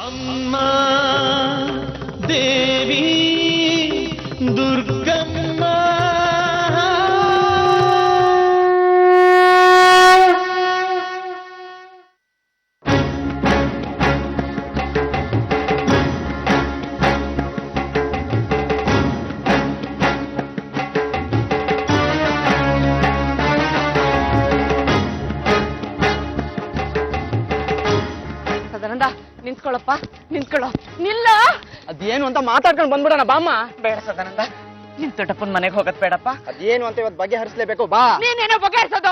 ಅಮ್ಮ ದೇವಿ ದುರ್ಗಮ್ಮ ನಿಂತ್ಕೊಳ್ಳಪ್ಪ, ನಿಂತ್ಕೊಳ್ಳೋ. ನಿಲ್ಲ, ಅದೇನು ಅಂತ ಮಾತಾಡ್ಕೊಂಡು ಬಂದ್ಬಿಡೋಣ ಬಾಮ್ಮ. ಬೇಡ ಸದಾನಂದ, ನಿನ್ ದೊಡ್ಡಪ್ಪನ ಮನೆಗೆ ಹೋಗದ್ ಬೇಡಪ್ಪ. ಅದೇನು ಅಂತ ಇವತ್ತು ಬಗೆಹರಿಸಲೇಬೇಕು ಬಾ. ನೀನೇನೋ ಬಗೆಹರಿಸೋದು?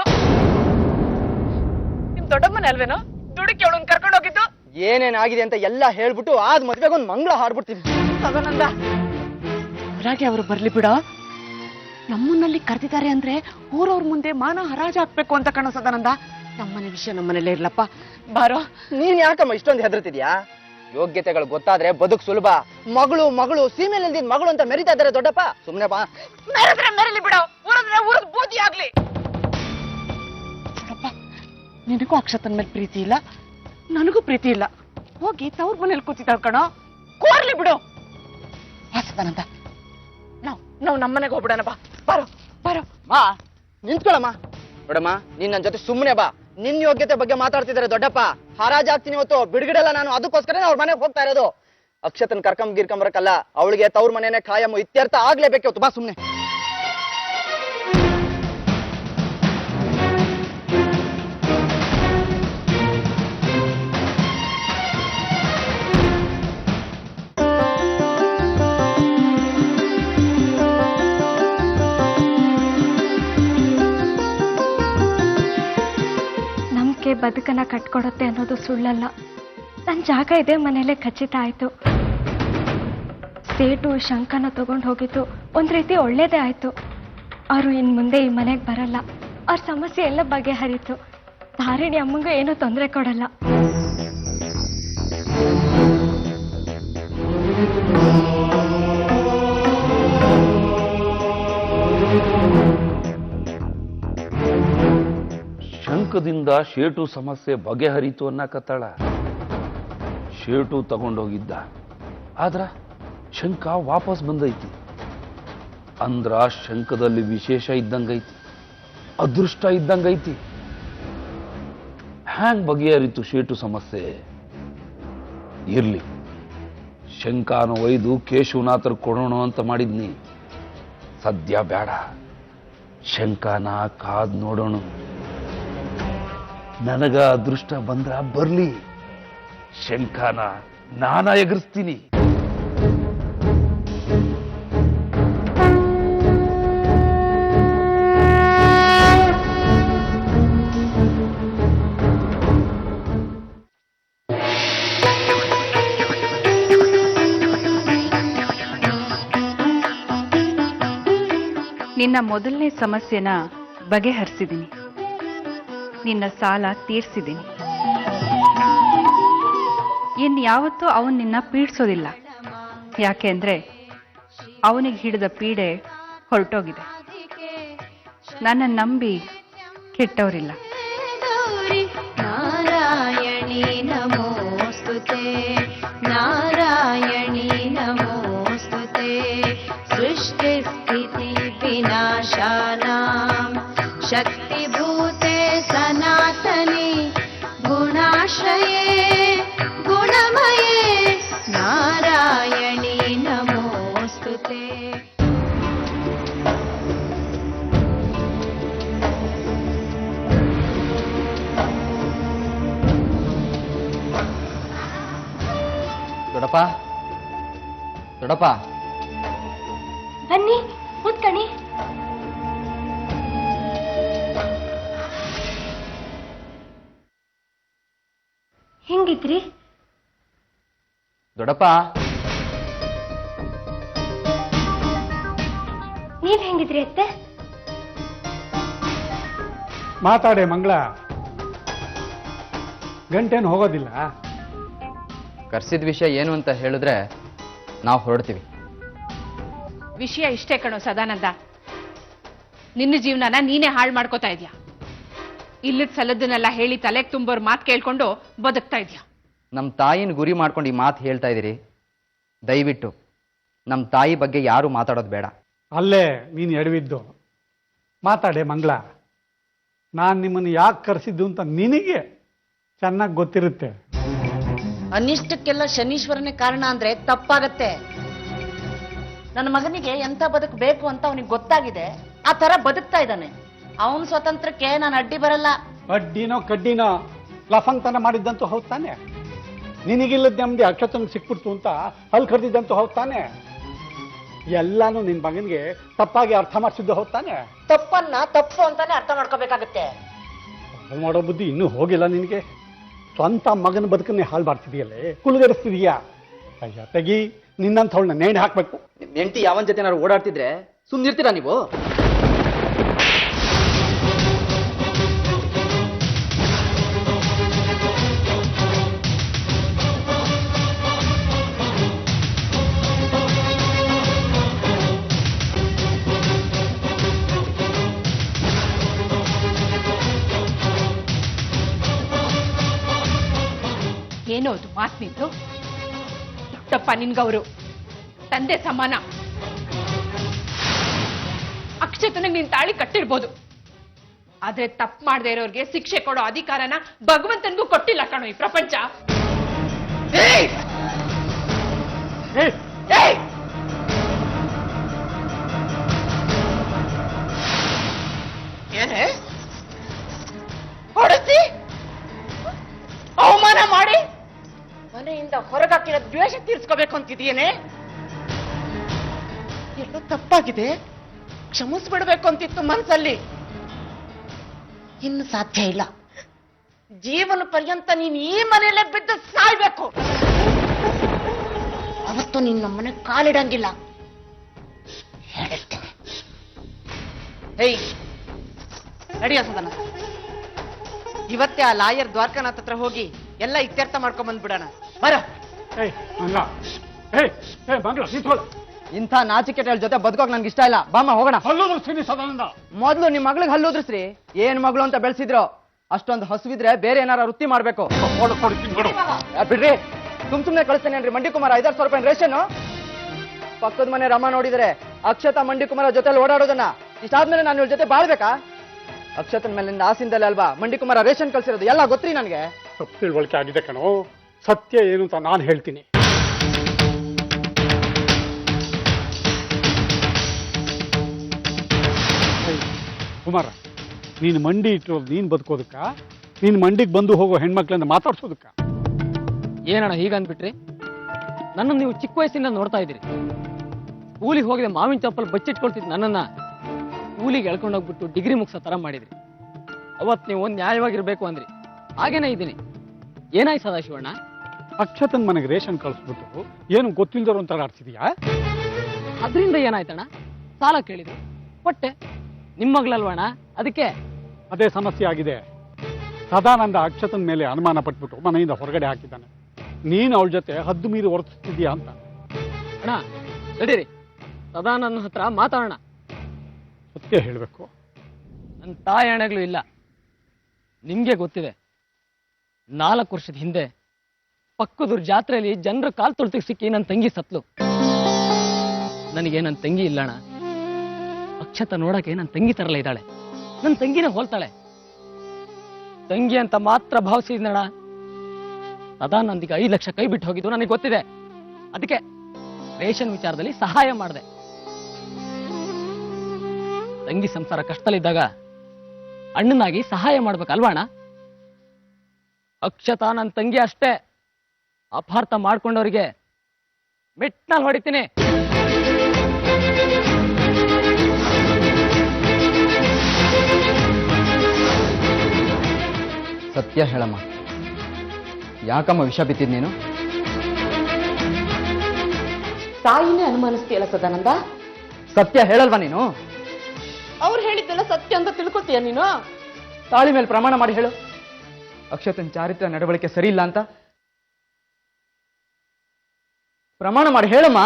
ನಿಮ್ ದೊಡ್ಡಮ್ಮನ ಅಲ್ವೇನೋ ದುಡುಕಿ ಅವಳನ್ನ ಕರ್ಕೊಂಡು ಹೋಗಿದ್ದು? ಏನೇನಾಗಿದೆ ಅಂತ ಎಲ್ಲ ಹೇಳ್ಬಿಟ್ಟು ಆದ್ ಮದ್ವೆಗೆ ಒಂದು ಮಂಗಳ ಹಾಡ್ಬಿಡ್ತೀನಿ. ಸದಾನಂದ, ಹೊರಗೆ ಅವರು ಬರ್ಲಿ ಬಿಡ. ನಮ್ಮನ್ನಲ್ಲಿ ಕರೆದಿದ್ದಾರೆ ಅಂದ್ರೆ ಊರವ್ರ ಮುಂದೆ ಮಾನ ಹರಾಜು ಹಾಕ್ಬೇಕು ಅಂತ ಕಾಣೋ ಸದಾನಂದ. ನಮ್ಮನೆ ವಿಷಯ ನಮ್ಮನೇಲೇ ಇರ್ಲಪ್ಪ. ಬಾರೋ. ನೀನ್ ಯಾಕಮ್ಮ ಇಷ್ಟೊಂದು ಹೆದರ್ತಿದ್ಯಾ? ಯೋಗ್ಯತೆಗಳು ಗೊತ್ತಾದ್ರೆ ಬದುಕು ಸುಲಭ. ಮಗಳು ಮಗಳು ಸೀಮೆಲ್ ಇಲ್ದಿದ್ ಮಗಳು ಅಂತ ಮೆರಿತಾ ಇದ್ದಾರೆ ದೊಡ್ಡಪ್ಪ. ಸುಮ್ನೆ ಬಾ. ಮೆರೆದ್ರೆ ಮೆರಲಿ ಬಿಡ, ಊರದ್ರೆ ಊರದ್ ಬೂದಿ ಆಗ್ಲಿ. ನೋಡಪ್ಪ, ನಿನಗೂ ಅಕ್ಷತನ್ ಮೇಲೆ ಪ್ರೀತಿ ಇಲ್ಲ, ನನಗೂ ಪ್ರೀತಿ ಇಲ್ಲ. ಹೋಗಿ ತವ್ರ ಮನೇಲಿ ಕೂತಿದ್ದಾಳ ಕಣೋ, ಕೋರ್ಲಿ ಬಿಡು. ಸದಾನಂದ, ನಾವು ನಮ್ಮನೆಗೆ ಹೋಗ್ಬಿಡೋಣ. ಬಾ, ಬಾರೋ ಬಾರೋ. ಮಾ ನಿಂತ್ಕೊಳಮ್ಮ. ನೋಡಮ್ಮ, ನೀನ್ ನನ್ನ ಜೊತೆ ಸುಮ್ಮನೆ ಬಾ. ನಿನ್ ಯೋಗ್ಯತೆ ಬಗ್ಗೆ ಮಾತಾಡ್ತಿದ್ದಾರೆ ದೊಡ್ಡಪ್ಪ. ಹರಾಜ್ ಆಗ್ತೀನಿ ಇವತ್ತು, ಬಿಡುಗಡೆಲ್ಲ ನಾನು. ಅದಕ್ಕೋಸ್ಕರ ಅವ್ರ ಮನೆಗೆ ಹೋಗ್ತಾ ಇರೋದು. ಅಕ್ಷತನ್ ಗಿರ್ಕಂಬರಕ್ಕಲ್ಲ, ಅವಳಿಗೆ ತವ್ರ ಮನೆನೇ ಖಾಯಂ ಇತ್ಯರ್ಥ ಆಗ್ಲೇಬೇಕು ಇವತ್ತು. ಬಾ ಸುಮ್ನೆ. ಬದುಕನ್ನ ಕಟ್ಕೊಡುತ್ತೆ ಅನ್ನೋದು ಸುಳ್ಳಲ್ಲ. ನನ್ನ ಜಾಗ ಇದೆ ಮನೇಲೆ ಖಚಿತ ಆಯ್ತು. ಸೇಟು ಶಂಕನ ತಗೊಂಡು ಹೋಗಿದ್ದು ಒಂದ್ ರೀತಿ ಒಳ್ಳೇದೇ ಆಯ್ತು. ಅವರು ಇನ್ ಮುಂದೆ ಈ ಮನೆಗೆ ಬರಲ್ಲ. ಅವ್ರ ಸಮಸ್ಯೆ ಎಲ್ಲ ಬಗೆಹರಿತು. ತಾರಿಣಿ ಅಮ್ಮಂಗೂ ಏನೂ ತೊಂದರೆ ಕೊಡಲ್ಲ. ಶಂಕದಿಂದ ಶೇಟು ಸಮಸ್ಯೆ ಬಗೆಹರಿತು ಅನ್ನಕತ್ತಾಳ. ಶೇಟು ತಗೊಂಡೋಗಿದ್ದ, ಆದ್ರ ಶಂಕ ವಾಪಸ್ ಬಂದೈತಿ. ಅಂದ್ರ ಶಂಕದಲ್ಲಿ ವಿಶೇಷ ಇದ್ದಂಗೈತಿ, ಅದೃಷ್ಟ ಇದ್ದಂಗೈತಿ. ಹ್ಯಾಂಗ್ ಬಗೆಹರಿತು ಶೇಟು ಸಮಸ್ಯೆ? ಇರ್ಲಿ, ಶಂಕಾನ ಒಯ್ದು ಕೇಶವನಾಥರ್ ಕೊಡೋಣ ಅಂತ ಮಾಡಿದ್ನಿ. ಸದ್ಯ ಬೇಡ, ಶಂಕಾನ ಕಾದ್ ನೋಡೋಣ. ನನಗ ಅದೃಷ್ಟ ಬಂದ್ರ ಬರ್ಲಿ, ಶಂಕಾನ ನಾನ ಎಗರಿಸ್ತೀನಿ. ನಿನ್ನ ಮೊದಲನೇ ಸಮಸ್ಯೆನ ಬಗೆಹರಿಸಿದ್ದೀನಿ. ನಿನ್ನ ಸಾಲ ತೀರ್ಸಿದ್ದೀನಿ. ಇನ್ಯಾವತ್ತೂ ಅವನು ನಿನ್ನ ಪೀಡಿಸೋದಿಲ್ಲ. ಯಾಕೆಂದ್ರೆ ಅವನಿಗೆ ಹಿಡಿದ ಪೀಡೆ ಹೊರಟೋಗಿದೆ. ನನ್ನ ನಂಬಿ ಕೆಟ್ಟವರಿಲ್ಲ. ನಾರಾಯಣಿ ನಮೋಸ್ತುತೆ, ನಾರಾಯಣಿ ನಮೋಸ್ತುತೆ. ಸೃಷ್ಟಿ ಸ್ಥಿತಿ ವಿನಾಶಾನಾಂ ಶಕ್ತಿಭೂತೆ ಸನಾತನಿ ಗುಣಾಶ್ರಯೇ ಗುಣಮಯೇ ನಾರಾಯಣಿ ನಮೋಸ್ತುತೆ. ದೊಡ್ಡಪ್ಪ, ದೊಡ್ಡಪ್ಪ, ಬನ್ನಿ ಕೂತ್ಕಣಿ. ಹೆಂಗಿದ್ರಿ ದೊಡ್ಡಪ್ಪ? ನೀವ್ ಹೆಂಗಿದ್ರಿ ಅತ್ತೆ? ಮಾತಾಡೆ ಮಂಗಳ. ಗಂಟೇನು ಹೋಗೋದಿಲ್ಲ? ಕರ್ಸಿದ ವಿಷಯ ಏನು ಅಂತ ಹೇಳಿದ್ರೆ ನಾವು ಹೊರಡ್ತೀವಿ. ವಿಷಯ ಇಷ್ಟೇ ಕಣೋ ಸದಾನಂದ. ನಿನ್ನ ಜೀವನನ ನೀನೇ ಹಾಳು ಮಾಡ್ಕೋತಾ ಇದ್ಯಾ. ಇಲ್ಲದ ಸಲದನ್ನೆಲ್ಲ ಹೇಳಿ ತಲೆಗೆ ತುಂಬೋರ್ ಮಾತು ಕೇಳ್ಕೊಂಡು ಬದುಕ್ತಾ ಇದ್ಯಾ. ನಮ್ಮ ತಾಯಿನ ಗುರಿ ಮಾಡ್ಕೊಂಡು ಈ ಮಾತು ಹೇಳ್ತಾ ಇದ್ದೀರಿ. ದಯವಿಟ್ಟು ನಮ್ಮ ತಾಯಿ ಬಗ್ಗೆ ಯಾರು ಮಾತಾಡೋದು ಬೇಡ. ಅಲ್ಲೇ ನೀನು ಎಡವಿದ್ದು. ಮಾತಾಡೆ ಮಂಗಳ. ನಾನು ನಿಮ್ಮನ್ನು ಯಾಕೆ ಕರೆಸಿದ್ದು ಅಂತ ನಿನಗೆ ಚೆನ್ನಾಗಿ ಗೊತ್ತಿರುತ್ತೆ. ಅನಿಷ್ಟಕ್ಕೆಲ್ಲ ಶನೀಶ್ವರನೇ ಕಾರಣ ಅಂದ್ರೆ ತಪ್ಪಾಗತ್ತೆ. ನನ್ನ ಮಗನಿಗೆ ಎಂತ ಬದುಕು ಬೇಕು ಅಂತ ಅವನಿಗೆ ಗೊತ್ತಾಗಿದೆ, ಆ ತರ ಬದುಕ್ತಾ ಇದ್ದಾನೆ. ಅವನ ಸ್ವತಂತ್ರಕ್ಕೆ ನಾನು ಅಡ್ಡಿ ಬರಲ್ಲ. ಅಡ್ಡಿನೋ ಕಡ್ಡಿನೋ ಲಫಂಗ್ತನ ಮಾಡಿದ್ದಂತೂ ಹೌದ್ ತಾನೆ. ನಿನಗಿಲ್ಲದ ನೆಮ್ಮದಿ ಅಕ್ಷತಂಗೆ ಸಿಕ್ಬಿಡ್ತು ಅಂತ ಅಲ್ಲಿ ಕರೆದಿದ್ದಂತೂ ಹೌದ್ ತಾನೆ. ಎಲ್ಲಾನು ನಿನ್ ಮಗನಿಗೆ ತಪ್ಪಾಗಿ ಅರ್ಥ ಮಾಡಿಸಿದ್ದು ಹೌದ್ ತಾನೆ. ತಪ್ಪನ್ನ ತಪ್ಪು ಅಂತಾನೆ ಅರ್ಥ ಮಾಡ್ಕೋಬೇಕಾಗತ್ತೆ. ಹಾಳು ಮಾಡೋ ಬುದ್ಧಿ ಇನ್ನೂ ಹೋಗಿಲ್ಲ ನಿನಗೆ. ಸ್ವಂತ ಮಗನ ಬದುಕನ್ನೇ ಹಾಳು ಮಾಡ್ತಿದೀಯಲ್ಲೇ, ಕುಲುಗರಿಸ್ತಿದೀಯಾ. ಅಯ್ಯ ತೆಗಿ, ನಿನ್ನಂಥವಳನ್ನ ನೇಣು ಹಾಕ್ಬೇಕು. ನಿಮ್ಮ ಹೆಂಡತಿ ಯಾವನ್ ಜೊತೆ ನಾನು ಓಡಾಡ್ತಿದ್ರೆ ಸುಮ್ಮನಿರ್ತೀರಾ ನೀವು? ಏನೋ ಅದು ಮಾತು ನಿಂತು. ದೊಡ್ಡಪ್ಪ ನಿನ್ಗವರು ತಂದೆ ಸಮಾನ. ಅಕ್ಷತನಿಗೆ ನೀನ್ ತಾಳಿ ಕಟ್ಟಿರ್ಬೋದು, ಆದ್ರೆ ತಪ್ಪು ಮಾಡದೇ ಇರೋರ್ಗೆ ಶಿಕ್ಷೆ ಕೊಡೋ ಅಧಿಕಾರನ ಭಗವಂತನಿಗೂ ಕೊಟ್ಟಿಲ್ಲ ಕಣೋ ಈ ಪ್ರಪಂಚ. ಏನೇ ಹೊಡೆಸಿ ಅವಮಾನ ಮಾಡಿ ಮನೆಯಿಂದ ಹೊರಗಾಕಿರೋ ದ್ವೇಷ ತೀರ್ಸ್ಕೋಬೇಕು ಅಂತಿದೀಯೇನೆ? ಎಲ್ಲ ತಪ್ಪಾಗಿದೆ, ಕ್ಷಮಿಸ್ಬಿಡ್ಬೇಕು ಅಂತಿತ್ತು ಮನ್ಸಲ್ಲಿ. ಇನ್ನು ಸಾಧ್ಯ ಇಲ್ಲ. ಜೀವನ ಪರ್ಯಂತ ನೀನ್ ಈ ಮನೆಯಲ್ಲೇ ಬಿದ್ದು ಸಾಯ್ಬೇಕು. ಅವತ್ತು ನೀನ್ ನಮ್ಮನೆ ಕಾಲಿಡಂಗಿಲ್ಲ ಹೇಳಿರ್ತೇನೆ. ಹೇಯ್ ನಡಿಯ ಸದನ, ಇವತ್ತೇ ಆ ಲಾಯರ್ ದ್ವಾರಕಾನಾಥ್ ಹತ್ರ ಹೋಗಿ ಎಲ್ಲ ಇತ್ಯರ್ಥ ಮಾಡ್ಕೊಂಡ್ ಬಂದ್ಬಿಡೋಣ. ಬರ. ಮಂಗಳ ನಿಂತ್ಕೊಳ್ಳು. ಇಂಥ ನಾಚಿಕೆಟಳ ಜೊತೆ ಬದುಕೋಕ್ ನನ್ಗೆ ಇಷ್ಟ ಇಲ್ಲ. ಬಾಮ ಹೋಗೋಣ. ಹಲ್ಲೋದ್ರಿಸ್ತೀನಿ ಸದಾನಂದ. ಮೊದ್ಲು ನಿಮ್ ಮಗಳಿಗೆ ಹಲ್ಲೋದ್ರಿಸ್ರಿ. ಏನ್ ಮಗಳು ಅಂತ ಬೆಳೆಸಿದ್ರು. ಅಷ್ಟೊಂದು ಹಸುವಿದ್ರೆ ಬೇರೆ ಏನಾರ ವೃತ್ತಿ ಮಾಡ್ಬೇಕು. ಬಿಡ್ರಿ, ಸುಮ್ನೆ ಕಳಿಸ್ತೇನೆ ಅನ್ರಿ. ಮಂಡಿ ಕುಮಾರ 5,000 ರೂಪಾಯಿ ರೇಷನ್. ಪಕ್ಕದ ಮನೆ ರಮ ನೋಡಿದ್ರೆ ಅಕ್ಷತಾ ಮಂಡಿ ಕುಮಾರ ಜೊತೆ ಓಡಾಡೋದನ್ನ. ಇಷ್ಟಾದ್ಮೇಲೆ ನಾನು ಇವ್ರ ಜೊತೆ ಬಾಳ್ಬೇಕಾ? ಅಕ್ಷತನ ಮೇಲಿಂದ ಆಸಿಂದಲೇ ಅಲ್ವಾ ಮಂಡಿ ಕುಮಾರ ರೇಷನ್ ಕಳ್ಸಿರೋದು. ಎಲ್ಲ ಗೊತ್ತ್ರಿ ನನ್ಗೆ. ತಪ್ಪು ತಿಳುವಳಿಕೆ ಆಗಿದೆ ಕಣೋ. ಸತ್ಯ ಏನು ಅಂತ ನಾನು ಹೇಳ್ತೀನಿ. ಕುಮಾರ, ನೀನು ಮಂಡಿ ಇಟ್ಟಿರೋದು ನೀನು ಬದುಕೋದಕ್ಕ, ನೀನು ಮಂಡಿಗೆ ಬಂದು ಹೋಗೋ ಹೆಣ್ಮಕ್ಳನ್ನ ಮಾತಾಡ್ಸೋದಕ್ಕ? ಏನಣ್ಣ ಹೀಗಂದ್ಬಿಟ್ರಿ? ನನ್ನನ್ನು ನೀವು ಚಿಕ್ಕ ವಯಸ್ಸಿಂದ ನೋಡ್ತಾ ಇದ್ದೀರಿ. ಸ್ಕೂಲಿಗೆ ಹೋಗಿದೆ ಮಾವಿನ ಚಪ್ಪಲ್ ಬಚ್ಚಿಟ್ಕೊಳ್ತಿದ್ದು ನನ್ನನ್ನ ಸ್ಕೂಲಿಗೆ ಎಳ್ಕೊಂಡೋಗ್ಬಿಟ್ಟು ಡಿಗ್ರಿ ಮುಗಿಸೋ ಥರ ಮಾಡಿದ್ರಿ. ಅವತ್ತು ನೀವು ಒಂದು ನ್ಯಾಯವಾಗಿರ್ಬೇಕು ಅಂದ್ರಿ. ಹಾಗೇನೇ ಇದ್ದೀನಿ. ಏನಾಯ್ತು ಸದಾಶಿವಣ್ಣ? ಅಕ್ಷತನ್ ಮನೆಗೆ ರೇಷನ್ ಕಳಿಸ್ಬಿಟ್ಟು ಏನು ಗೊತ್ತಿಲ್ದವ್ರು ಅಂತ ಆಡ್ತಿದೀಯಾ? ಅದರಿಂದ ಏನಾಯ್ತಣ್ಣ? ಸಾಲ ಕೇಳಿದ್ರು, ಕೊಟ್ಟೆ. ನಿಮ್ಮ ಮಗಳಲ್ವಣ್ಣ, ಅದಕ್ಕೆ. ಅದೇ ಸಮಸ್ಯೆ ಆಗಿದೆ. ಸದಾನಂದ ಅಕ್ಷತನ್ ಮೇಲೆ ಅನುಮಾನ ಪಟ್ಬಿಟ್ಟು ಮನೆಯಿಂದ ಹೊರಗಡೆ ಹಾಕಿದ್ದಾನೆ. ನೀನು ಅವಳ ಜೊತೆ ಹದ್ದು ಮೀರಿ ವರ್ತಿಸ್ತಿದ್ಯಾ ಅಂತ. ಅಣ್ಣ ನಡೀರಿ, ಸದಾನಂದ ಹತ್ರ ಮಾತಾಡೋಣ. ಸತ್ಯ ಹೇಳಬೇಕು. ನನ್ನ ತಾಯಿ ಹಣೆಗಳು ಇಲ್ಲ. ನಿಮ್ಗೆ ಗೊತ್ತಿದೆ, 4 ವರ್ಷದ ಹಿಂದೆ ಪಕ್ಕದೂರ್ ಜಾತ್ರೆಯಲ್ಲಿ ಜನರ ಕಾಲ್ ತೊಳ್ತಿಗೆ ಸಿಕ್ಕಿ ನನ್ನ ತಂಗಿ ಸತ್ಲು. ನನಗೆ ನನ್ನ ತಂಗಿ ಇಲ್ಲಣ್ಣ. ಅಕ್ಷತ ನೋಡಕ್ಕೆ ನನ್ನ ತಂಗಿ ತರಲ್ಲ ಇದ್ದಾಳೆ. ನನ್ನ ತಂಗಿನ ಹೋಲ್ತಾಳೆ. ತಂಗಿ ಅಂತ ಮಾತ್ರ ಭಾವಿಸಿದ್ನಣ್ಣ. ಸದಾನಂದಿಗೆ 5 ಲಕ್ಷ ಕೈ ಬಿಟ್ಟು ಹೋಗಿದ್ದು ನನಗೆ ಗೊತ್ತಿದೆ. ಅದಕ್ಕೆ ರೇಷನ್ ವಿಚಾರದಲ್ಲಿ ಸಹಾಯ ಮಾಡಿದೆ. ತಂಗಿ ಸಂಸಾರ ಕಷ್ಟದಲ್ಲಿದ್ದಾಗ ಅಣ್ಣನಾಗಿ ಸಹಾಯ ಮಾಡ್ಬೇಕಲ್ವಾ ಅಣ್ಣ? ಅಕ್ಷತಾ ನನ್ನ ತಂಗಿ ಅಷ್ಟೇ. ಅಪಾರ್ಥ ಮಾಡ್ಕೊಂಡವರಿಗೆ ಮೆಟ್ನಲ್ಲಿ ಹೊಡಿತೀನಿ. ಸತ್ಯ ಹೇಳಮ್ಮ, ಯಾಕಮ್ಮ ವಿಷ ಬಿತ್ತಿದ್ ನೀನು? ತಾಯಿನೇ ಅನುಮಾನಿಸ್ತೀಯಲ್ಲ ಸದಾನಂದ. ಸತ್ಯ ಹೇಳಲ್ವಾ ನೀನು? ಅವ್ರು ಹೇಳಿದ್ದೆಲ್ಲ ಸತ್ಯ ಅಂತ ತಿಳ್ಕೊತೀಯ ನೀನು? ತಾಳಿ ಮೇಲೆ ಪ್ರಮಾಣ ಮಾಡಿ ಹೇಳು. ಅಕ್ಷತನ್ ಚಾರಿತ್ರ ನಡವಳಿಕೆ ಸರಿ ಇಲ್ಲ ಅಂತ ಪ್ರಮಾಣ ಮಾಡಿ ಹೇಳಮ್ಮ.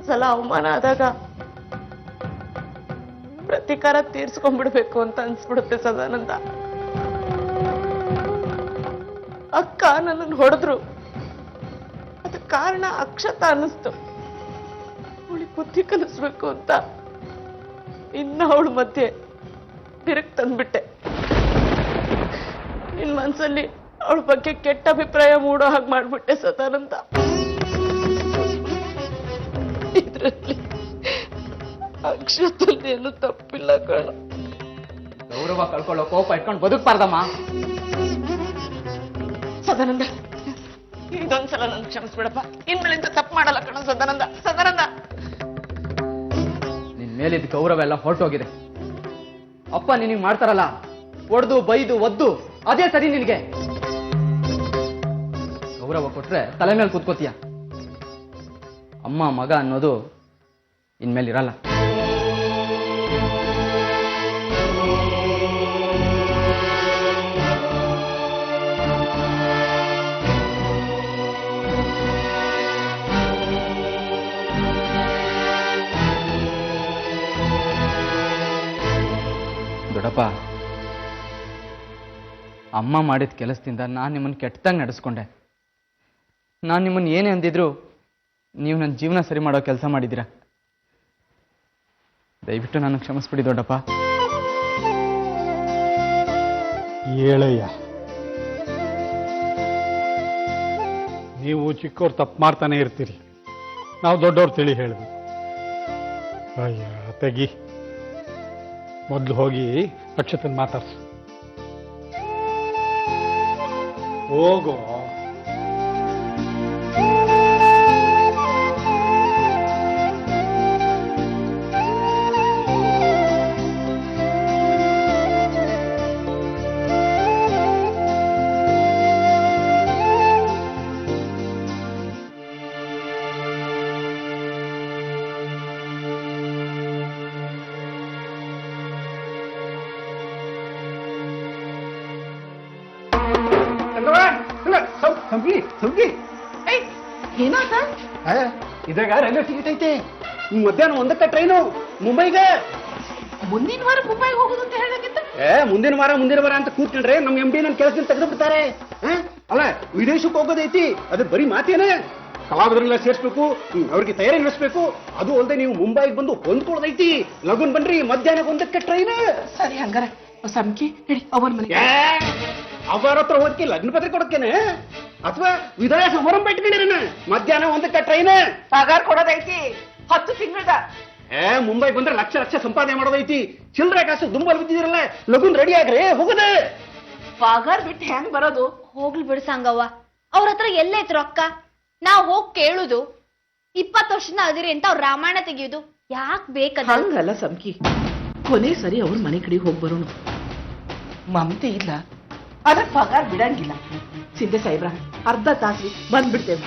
ಸಲ ಸಲ ಅವಮಾನ ಆದಾಗ ಪ್ರತೀಕಾರ ತೀರ್ಸ್ಕೊಂಡ್ಬಿಡ್ಬೇಕು ಅಂತ ಅನ್ಸ್ಬಿಡುತ್ತೆ ಸದಾನಂದ. ಅಕ್ಕ ನನ್ನನ್ನು ಹೊಡೆದ್ರು, ಅದಕ್ಕೆ ಕಾರಣ ಅಕ್ಷತ ಅನ್ನಿಸ್ತು. ಅವಳಿಗೆ ಬುದ್ಧಿ ಕಲಿಸ್ಬೇಕು ಅಂತ ಇನ್ನ ಅವಳ ಮಧ್ಯೆ ಬಿರುಕು ತಂದ್ಬಿಟ್ಟೆ. ನಿನ್ ಮನ್ಸಲ್ಲಿ ಅವಳ ಬಗ್ಗೆ ಕೆಟ್ಟ ಅಭಿಪ್ರಾಯ ಮೂಡೋ ಹಾಗೆ ಮಾಡ್ಬಿಟ್ಟೆ ಸದಾನಂದ. ಇದ್ರಲ್ಲಿ ಅಕ್ಷತಲ್ಲಿ ಏನು ತಪ್ಪಿಲ್ಲ ಕಣ. ಗೌರವ ಕಳ್ಕೊಳ್ಳೋ ಕೋಪ ಇಟ್ಕೊಂಡು ಬದುಕ್ಬಾರ್ದಮ್ಮ. ಸದಾನಂದ, ಇದೊಂದ್ಸಲ ನನ್ ಕ್ಷಮಿಸ್ಬಿಡಪ್ಪ. ಇನ್ಮೇಲಿಂದ ತಪ್ಪು ಮಾಡಲ್ಲ ಕಣ ಸದಾನಂದ. ಸದಾನಂದ, ನಿನ್ ಮೇಲಿದ್ದ ಗೌರವ ಎಲ್ಲ ಹೊರಟೋಗಿದೆ. ಅಪ್ಪ ನಿನಗೆ ಮಾಡ್ತಾರಲ್ಲ, ಒಡ್ದು ಬೈದು ಒದ್ದು, ಅದೇ ಸರಿ ನಿನಗೆ. ಗೌರವ ಕೊಟ್ರೆ ತಲೆ ಮೇಲೆ ಕೂತ್ಕೋತೀಯ. ಅಮ್ಮ ಮಗ ಅನ್ನೋದು ಇನ್ಮೇಲೆ ಇರಲ್ಲ. ದೊಡ್ಡಪ್ಪ, ಅಮ್ಮ ಮಾಡಿದ ಕೆಲಸದಿಂದ ನಾನು ನಿಮ್ಮನ್ನು ಕೆಟ್ಟದಾಗಿ ನಡೆಸ್ಕೊಂಡೆ. ನಾನು ನಿಮ್ಮನ್ನು ಏನೇ ಅಂದಿದ್ರು ನೀವು ನನ್ನ ಜೀವನ ಸರಿ ಮಾಡೋ ಕೆಲಸ ಮಾಡಿದ್ದೀರಾ. ದಯವಿಟ್ಟು ನಾನು ಕ್ಷಮಿಸ್ಬಿಡಿ ದೊಡ್ಡಪ್ಪ. ಏಳಯ್ಯ, ನೀವು ಚಿಕ್ಕವ್ರು ತಪ್ಪು ಮಾಡ್ತಾನೆ ಇರ್ತೀರಿ, ನಾವು ದೊಡ್ಡವ್ರು ತಿಳಿ ಹೇಳ್ಬೇಕು. ಅಯ್ಯ ತೆಗಿ, ಮೊದಲು ಹೋಗಿ ಅಕ್ಷತನ್ ಮಾತಾಡ್ಸು. ಹೋಗೋ. ಏನಾದ? ಇದಾಗ ರೈಲ್ವೆ ಟಿಕೆಟ್ ಐತೆ. ಮಧ್ಯಾಹ್ನ 1ಕ್ಕೆ ಟ್ರೈನು ಮುಂಬೈಗೆ. ಮುಂದಿನ ವಾರ ಮುಂಬೈಗೆ ಹೋಗುದು ಅಂತ ಹೇಳಬೇಕಿತ್ತು. ಮುಂದಿನ ವಾರ ಅಂತ ಕೂತ್ಕೊಂಡ್ರೆ ನಮ್ MD ನನ್ನ ಕೆಲಸದಿಂದ ತೆಗೆದು ಬಿಡ್ತಾರೆ. ಅಲ್ಲ, ವಿದೇಶಕ್ಕೆ ಹೋಗೋದೈತಿ, ಅದು ಬರೀ ಮಾತೇನೆ. ಕಲಾವಿದರೆಲ್ಲ ಸೇರಿಸ್ಬೇಕು, ಅವ್ರಿಗೆ ತಯಾರಿ ನಡೆಸ್ಬೇಕು. ಅದು ಅಲ್ಲದೆ ನೀವು ಮುಂಬೈಗೆ ಬಂದು ಹೊಂದ್ಕೊಳ್ಳೋದೈತಿ. ಲಗುನ್ ಬನ್ರಿ, ಮಧ್ಯಾಹ್ನ 1ಕ್ಕೆ ಟ್ರೈನ್. ಸರಿ, ಹಂಗಾರ ಸಮಕಿ ಹೇಳಿ ಅವರ ಮನೆ. ಅವರ ಹತ್ರ ಹೋಗಿ ಲಗ್ನ ಪತ್ರಿಕೆ ಕೊಡಕ್ಕೇನೆ ಅಥವಾ ವಿದಾಯ ಸಮಾರಂಭ ಇಟ್ಕೊಂಡಿರೇನ? ಮಧ್ಯಾಹ್ನ 1ಕ್ಕೆ ಟ್ರೈನ್. ಪಗಾರ ಕೊಡೋದೈತಿ 10 ತಿಂಗಳದ. ಮುಂಬೈ ಬಂದ್ರೆ ಲಕ್ಷ ಲಕ್ಷ ಸಂಪಾದನೆ ಮಾಡೋದೈತಿ. ಚಿಲ್ಲರೆ ಕಾಸು ದುಂಬಲ್ ಬಿದ್ದಿದಿರಲ್ಲ, ಲಗುನ್ ರೆಡಿ ಆಗ್ರಿ, ಹೋಗದೆ. ಪಗಾರ ಬಿಟ್ಟು ಹೆಂಗ್ ಬರೋದು? ಹೋಗ್ಲಿ ಬಿಡು ಸಂಗವ್ವ, ಅವ್ರ ಹತ್ರ ಎಲ್ಲೈತ್ ರೊಕ್ಕ? ನಾವ್ ಹೋಗ್ ಕೇಳುದು. 20 ವರ್ಷದ ಅದಿರಿ ಅಂತ ಅವ್ರ ರಾಮಾಯಣ ತೆಗಿಯೋದು ಯಾಕೆ ಬೇಕಂತ? ಹಂಗಲ್ಲ ಸಮಕಿ, ಕೊನೆ ಸರಿ ಅವ್ರ ಮನೆ ಕಡೆ ಹೋಗಿ ಬರೋಣ. ಮಮತೆ ಇಲ್ಲ, ಅದಕ್ಕೆ ಪಗಾರ ಬಿಡಂಗಿಲ್ಲ. ಸಿದ್ದೆ ಸಾಹೇಬ್ರ, ಅರ್ಧ ತಾಸ್ರಿ ಬಂದ್ಬಿಡ್ತೇವೆ.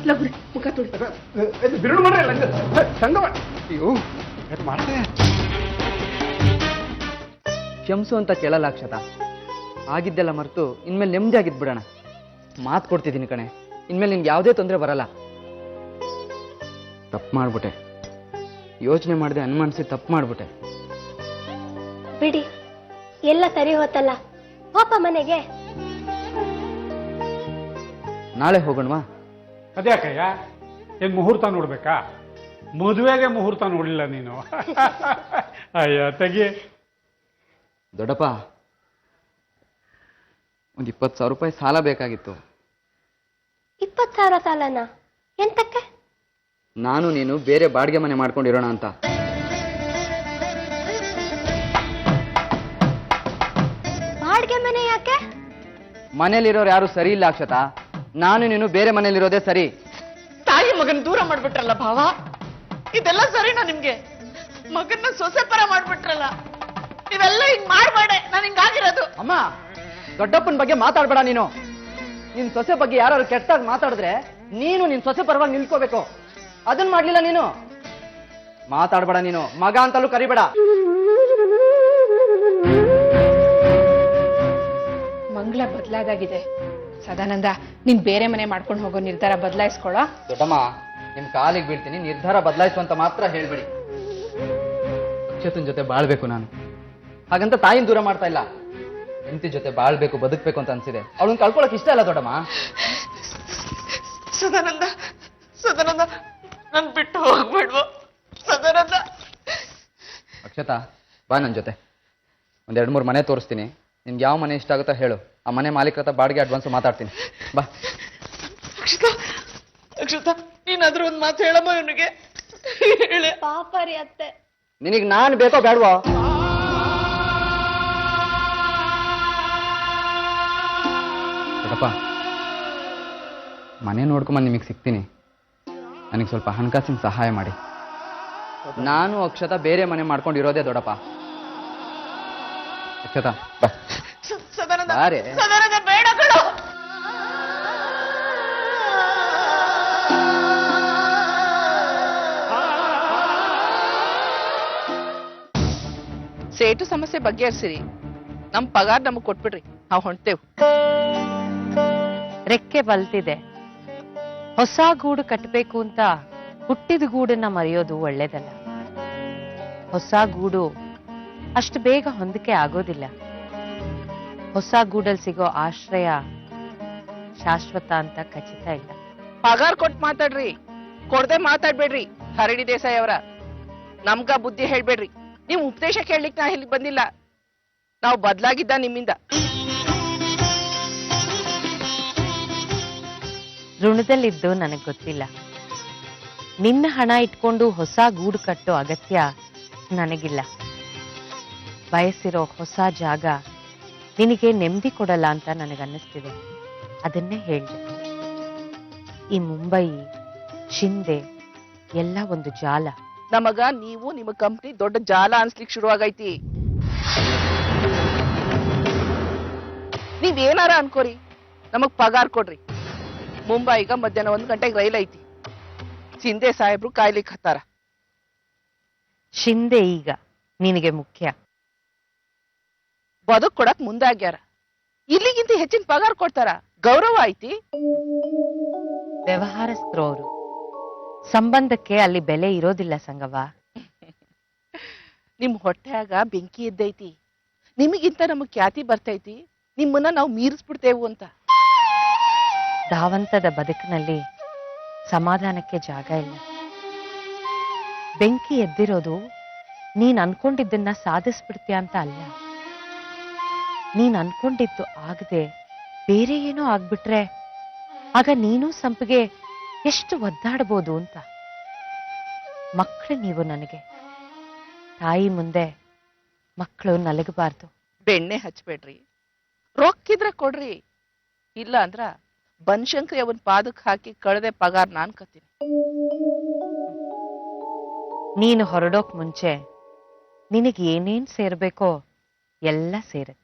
ಲಗುರಿ ಮುಖ ತೊಳಿ. ಬಿರುಡು ಮಾಡ್ರಿ ಸಂಗವ. ಅಯ್ಯೋ ಮಾಡ್ತೇವೆ. ಕ್ಷಮಿಸು ಅಂತ ಕೇಳಲ್ಲ ಅಕ್ಷತ. ಆಗಿದ್ದೆಲ್ಲ ಮರೆತು ಇನ್ಮೇಲೆ ನೆಮ್ಮದಿ ಆಗಿದ್ಬಿಡೋಣ. ಮಾತು ಕೊಡ್ತಿದ್ದೀನಿ ಕಣೆ, ಇನ್ಮೇಲೆ ನಿನ್ಗೆ ಯಾವುದೇ ತೊಂದರೆ ಬರಲ್ಲ. ತಪ್ಪು ಮಾಡ್ಬಿಟ್ಟೆ, ಯೋಚನೆ ಮಾಡದೆ ಅನುಮಾನಿಸಿ ತಪ್ಪು ಮಾಡ್ಬಿಟ್ಟೆ. ಬಿಡಿ, ಎಲ್ಲ ಸರಿ ಹೋತಲ್ಲ, ಪಾಪ ಮನೆಗೆ. ನಾಳೆ ಹೋಗೋಣವಾ? ಅದ್ಯಾಕಯ್ಯ, ಏನ್ ಮುಹೂರ್ತ ನೋಡ್ಬೇಕಾ? ಮದುವೆಗೆ ಮುಹೂರ್ತ ನೋಡಿಲ್ಲ ನೀನು. ಅಯ್ಯ ತೆಗಿ. ದೊಡ್ಡಪ್ಪ, ಒಂದು 20,000 ರೂಪಾಯಿ ಸಾಲ ಬೇಕಾಗಿತ್ತು. 20,000 ಸಾಲನ? ಎಂತಕ್ಕೆ? ನಾನು ನೀನು ಬೇರೆ ಬಾಡಿಗೆ ಮನೆ ಮಾಡ್ಕೊಂಡಿರೋಣ ಅಂತ. ಬಾಡಿಗೆ ಮನೆ ಯಾಕೆ? ಮನೇಲಿರೋರು ಯಾರು ಸರಿ ಇಲ್ಲ ಅಕ್ಷತಾ. ನಾನು ನೀನು ಬೇರೆ ಮನೇಲಿರೋದೇ ಸರಿ. ತಾಯಿ ಮಗನ ದೂರ ಮಾಡ್ಬಿಟ್ರಲ್ಲ ಭಾವ, ಇದೆಲ್ಲ ಸರಿನಾ ನಿಮ್ಗೆ? ಮಗನ್ನ ಸೊಸೆ ಪರ ಮಾಡ್ಬಿಟ್ರಲ್ಲ, ನೀವೆಲ್ಲ ಹಿಂಗ್ ಮಾಡ್ಬೇಡ. ನಾನು ಹಿಂಗಾಗಿರೋದು. ಅಮ್ಮ, ದೊಡ್ಡಪ್ಪನ ಬಗ್ಗೆ ಮಾತಾಡ್ಬೇಡ ನೀನು. ನಿನ್ ಸೊಸೆ ಬಗ್ಗೆ ಯಾರು ಕೆಟ್ಟಾಗಿ ಮಾತಾಡಿದ್ರೆ ನೀನು ನಿನ್ ಸೊಸೆ ಪರವಾಗಿ ನಿಲ್ಕೋಬೇಕು. ಅದನ್ನ ಮಾಡ್ಲಿಲ್ಲ ನೀನು. ಮಾತಾಡ್ಬೇಡ ನೀನು, ಮಗ ಅಂತಲೂ ಕರಿಬೇಡ. ಮಂಗಳ ಬದಲಾದಾಗಿದೆ. ಸದಾನಂದ, ನೀನ್ ಬೇರೆ ಮನೆ ಮಾಡ್ಕೊಂಡು ಹೋಗೋ ನಿರ್ಧಾರ ಬದಲಾಯಿಸ್ಕೊಳ್ಳೋ. ದೊಡ್ಡಮ್ಮ, ನಿಮ್ ಕಾಲಿಗೆ ಬೀಳ್ತೀನಿ, ನಿರ್ಧಾರ ಬದಲಾಯಿಸು ಅಂತ ಮಾತ್ರ ಹೇಳ್ಬಿಡಿ. ಅಕ್ಷತನ್ ಜೊತೆ ಬಾಳ್ಬೇಕು ನಾನು, ಹಾಗಂತ ತಾಯಿನ ದೂರ ಮಾಡ್ತಾ ಇಲ್ಲ. ಹೆಂಡತಿ ಜೊತೆ ಬಾಳ್ಬೇಕು, ಬದುಕ್ಬೇಕು ಅಂತ ಅನ್ಸಿದೆ. ಅವಳನ್ನ ಕಳ್ಕೊಳಕ್ ಇಷ್ಟ ಅಲ್ಲ ದೊಡ್ಡಮ್ಮ. ಸದಾನಂದ, ಸದಾನಂದ, ನನ್ ಬಿಟ್ಟು ಹೋಗ್ಬೇಡ್ವೋ ಸದಾನಂದ. ಅಕ್ಷತಾ, ಬಾ ನನ್ನ ಜೊತೆ. ಒಂದ್ 2-3 ಮನೆ ತೋರಿಸ್ತೀನಿ. ನಿನ್ಗೆ ಯಾವ ಮನೆ ಇಷ್ಟ ಆಗುತ್ತೋ ಹೇಳು. ಆ ಮನೆ ಮಾಲೀಕರ ಹತ್ರ ಬಾಡಿಗೆ ಅಡ್ವಾನ್ಸ್ ಮಾತಾಡ್ತೀನಿ. ಬಾ. ಅಕ್ಷತಾ, ಅಕ್ಷತಾ, ನೀನಾದ್ರೂ ಒಂದ್ ಮಾತು ಹೇಳಮ್ಮ ಇವನಿಗೆ. ಹೇಳೆ. ಪಾಪ ರೀ ಅತ್ತೆ. ನಿನಗ್ ನಾನ್ ಬೇಕೋ ಬೇಡವೋ? ದೊಡ್ಡಪ್ಪ, ಮನೆ ನೋಡ್ಕೊಂಬಂದು ನಿಮಗೆ ಸಿಗ್ತೀನಿ. ನನಗೆ ಸ್ವಲ್ಪ ಹಣಕಾಸಿನ ಸಹಾಯ ಮಾಡಿ. ನಾನು ಅಕ್ಷತಾ ಬೇರೆ ಮನೆ ಮಾಡ್ಕೊಂಡಿರೋದೇ ದೊಡ್ಡಪ್ಪ. ಅಕ್ಷತಾ, ಬಾ. ಸದಾನಂದ, ಬಾರೆ. ಸದಾನಂದ, ಬೇಡ ಕಣೋ. ಸೇಟು ಸಮಸ್ಯೆ ಬಗೆಹರಿಸಿರಿ. ನಮ್ ಪಗಾರ ನಮಗ್ ಕೊಟ್ಬಿಡ್ರಿ, ನಾವು ಹೊಂಟೇವ್. ರೆಕ್ಕೆ ಬಲ್ತಿದೆ. ಹೊಸ ಗೂಡು ಕಟ್ಟಬೇಕು ಅಂತ ಹುಟ್ಟಿದ ಗೂಡನ್ನ ಮರೆಯೋದು ಒಳ್ಳೇದಲ್ಲ. ಹೊಸ ಗೂಡು ಅಷ್ಟು ಬೇಗ ಹೊಂದಿಕೆ ಆಗೋದಿಲ್ಲ. ಹೊಸ ಗೂಡಲ್ಲಿ ಸಿಗೋ ಆಶ್ರಯ ಶಾಶ್ವತ ಅಂತ ಖಚಿತ ಇಲ್ಲ. ಪಗಾರ ಕೊಟ್ ಮಾತಾಡ್ರಿ, ಕೊಡದೆ ಮಾತಾಡ್ಬೇಡ್ರಿ. ಹರಡಿ ದೇಸಾಯಿ ಅವರ, ನಮ್ಗ ಬುದ್ಧಿ ಹೇಳ್ಬೇಡ್ರಿ. ನೀವು ಉಪದೇಶ ಕೇಳಲಿಕ್ಕೆ ನಾ ಇಲ್ಲಿ ಬಂದಿಲ್ಲ. ನಾವು ಬದ್ಲಾಗಿದ್ದ ನಿಮ್ಮಿಂದ. ಋಣದಲ್ಲಿದ್ದು ನನಗ್ ಗೊತ್ತಿಲ್ಲ. ನಿನ್ನ ಹಣ ಇಟ್ಕೊಂಡು ಹೊಸ ಗೂಡು ಕಟ್ಟೋ ಅಗತ್ಯ ನನಗಿಲ್ಲ. ಬಯಸಿರೋ ಹೊಸ ಜಾಗ ನಿನಗೆ ನೆಮ್ಮದಿ ಕೊಡಲ್ಲ ಅಂತ ನನಗನ್ನಿಸ್ತಿದೆ. ಅದನ್ನೇ ಹೇಳಿದೆ. ಈ ಮುಂಬೈ, ಶಿಂದೆ ಎಲ್ಲ ಒಂದು ಜಾಲ. ನಮಗ ನೀವು ನಿಮ್ಮ ಕಂಪ್ನಿ ದೊಡ್ಡ ಜಾಲ ಅನ್ಸ್ಲಿಕ್ಕೆ ಶುರುವಾಗೈತಿ. ನೀವೇನಾರ ಅನ್ಕೋರಿ, ನಮಗ್ ಪಗಾರ ಕೊಡ್ರಿ. ಮುಂಬೈಗ ಮಧ್ಯಾಹ್ನ 1 ಗಂಟೆಗೆ ರೈಲ್ ಐತಿ. ಸಿಂಧೆ ಸಾಹೇಬ್ರು ಕಾಯ್ಲಿಕ್ಕೆ ಹತ್ತಾರ. ಶಿಂದೆ ಈಗ ನಿನಗೆ ಮುಖ್ಯ. ಬದುಕ್ ಕೊಡಕ್ ಮುಂದಾಗ್ಯಾರ. ಇಲ್ಲಿಗಿಂತ ಹೆಚ್ಚಿನ ಪಗಾರ ಕೊಡ್ತಾರ, ಗೌರವ ಐತಿ. ವ್ಯವಹಾರಸ್ಥರು ಅವರು. ಸಂಬಂಧಕ್ಕೆ ಅಲ್ಲಿ ಬೆಲೆ ಇರೋದಿಲ್ಲ ಸಂಗವ. ನಿಮ್ ಹೊಟ್ಟೆಯಾಗ ಬೆಂಕಿ ಎದ್ದೈತಿ. ನಿಮಗಿಂತ ನಮಗ್ ಖ್ಯಾತಿ ಬರ್ತೈತಿ. ನಿಮ್ಮನ್ನ ನಾವು ಮೀರಿಸ್ಬಿಡ್ತೇವು ಅಂತ. ಧಾವಂತದ ಬದುಕಿನಲ್ಲಿ ಸಮಾಧಾನಕ್ಕೆ ಜಾಗ ಇಲ್ಲ. ಬೆಂಕಿ ಎದ್ದಿರೋದು ನೀನ್ ಅನ್ಕೊಂಡಿದ್ದನ್ನ ಸಾಧಿಸ್ಬಿಡ್ತೀಯ ಅಂತ ಅಲ್ಲ. ನೀನ್ ಅನ್ಕೊಂಡಿದ್ದು ಆಗದೆ ಬೇರೆ ಏನೋ ಆಗ್ಬಿಟ್ರೆ ಆಗ ನೀನು ಸಂಪಿಗೆ ಎಷ್ಟು ಒದ್ದಾಡ್ಬೋದು ಅಂತ. ಮಕ್ಕಳು ನೀವು ನನಗೆ. ತಾಯಿ ಮುಂದೆ ಮಕ್ಕಳು ನಲಗಬಾರ್ದು. ಬೆಣ್ಣೆ ಹಚ್ಬೇಡ್ರಿ, ರೊಕ್ಕಿದ್ರೆ ಕೊಡ್ರಿ. ಇಲ್ಲ ಅಂದ್ರ ಬನಶಂಕರಿ ಅವನ್ ಪಾದಕ್ ಹಾಕಿ ಕಳೆದೆ ಪಗಾರ ನಾನ್ ಕತ್ತೀನಿ. ನೀನು ಹೊರಡೋಕ್ ಮುಂಚೆ ನಿನಗೆ ಏನೇನ್ ಸೇರ್ಬೇಕೋ ಎಲ್ಲ ಸೇರುತ್ತೆ.